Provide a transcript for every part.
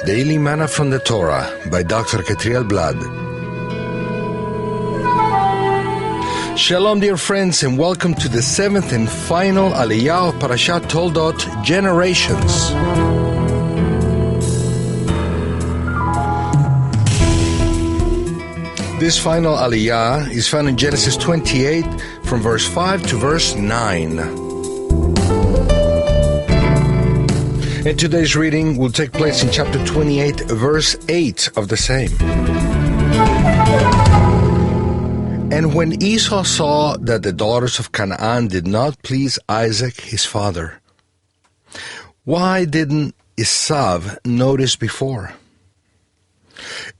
Daily Manna from the Torah by Dr. Ketriel Blad. Shalom, dear friends, and welcome to the seventh and final Aliyah of Parashat Toldot, Generations. This final Aliyah is found in Genesis 28 from verse 5 to verse 9. And today's reading will take place in chapter 28, verse 8 of the same. And when Esau saw that the daughters of Canaan did not please Isaac his father, why didn't Esau notice before?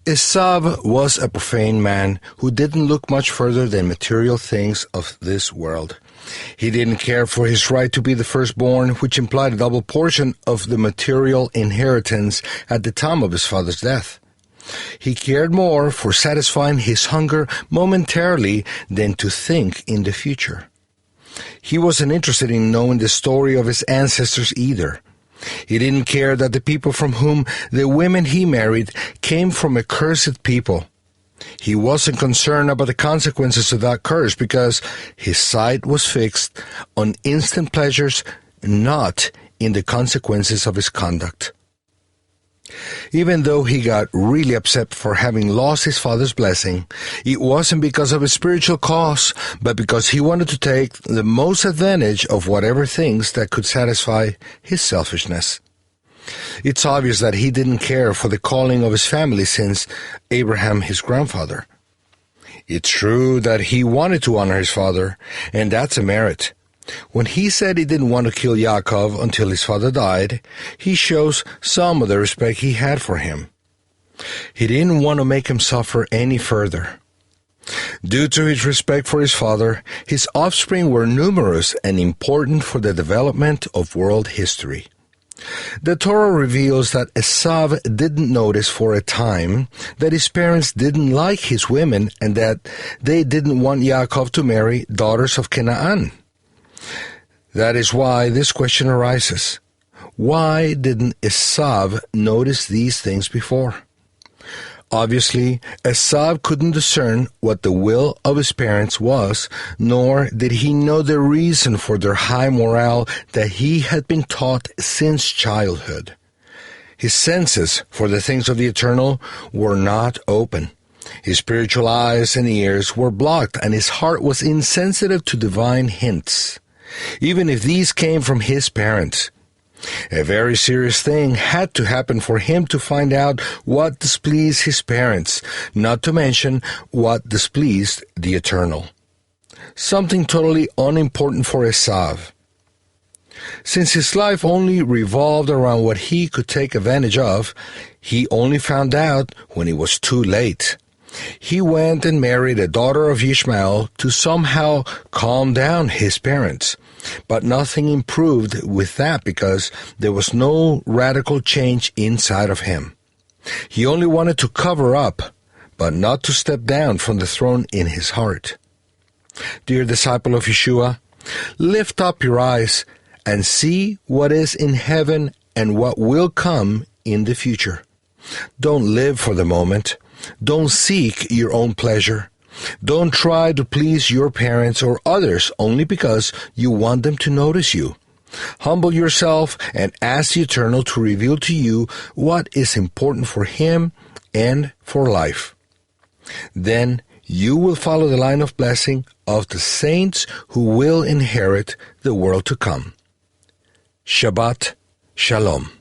Esau was a profane man who didn't look much further than material things of this world. He didn't care for his right to be the firstborn, which implied a double portion of the material inheritance at the time of his father's death. He cared more for satisfying his hunger momentarily than to think in the future. He wasn't interested in knowing the story of his ancestors either. He didn't care that the people from whom the women he married came from a cursed people. He wasn't concerned about the consequences of that curse because his sight was fixed on instant pleasures, not in the consequences of his conduct. Even though he got really upset for having lost his father's blessing, it wasn't because of a spiritual cause, but because he wanted to take the most advantage of whatever things that could satisfy his selfishness. It's obvious that he didn't care for the calling of his family since Abraham, his grandfather. It's true that he wanted to honor his father, and that's a merit. When he said he didn't want to kill Yaakov until his father died, he shows some of the respect he had for him. He didn't want to make him suffer any further. Due to his respect for his father, his offspring were numerous and important for the development of world history. The Torah reveals that Esau didn't notice for a time that his parents didn't like his women and that they didn't want Yaakov to marry daughters of Canaan. That is why this question arises. Why didn't Esau notice these things before? Obviously, Esau couldn't discern what the will of his parents was, nor did he know the reason for their high morale that he had been taught since childhood. His senses for the things of the eternal were not open. His spiritual eyes and ears were blocked, and his heart was insensitive to divine hints, even if these came from his parents. A very serious thing had to happen for him to find out what displeased his parents, not to mention what displeased the Eternal. Something totally unimportant for Esau. Since his life only revolved around what he could take advantage of, he only found out when it was too late. He went and married a daughter of Ishmael to somehow calm down his parents. But nothing improved with that because there was no radical change inside of him. He only wanted to cover up, but not to step down from the throne in his heart. Dear disciple of Yeshua, lift up your eyes and see what is in heaven and what will come in the future. Don't live for the moment. Don't seek your own pleasure. Don't try to please your parents or others only because you want them to notice you. Humble yourself and ask the Eternal to reveal to you what is important for Him and for life. Then you will follow the line of blessing of the saints who will inherit the world to come. Shabbat Shalom.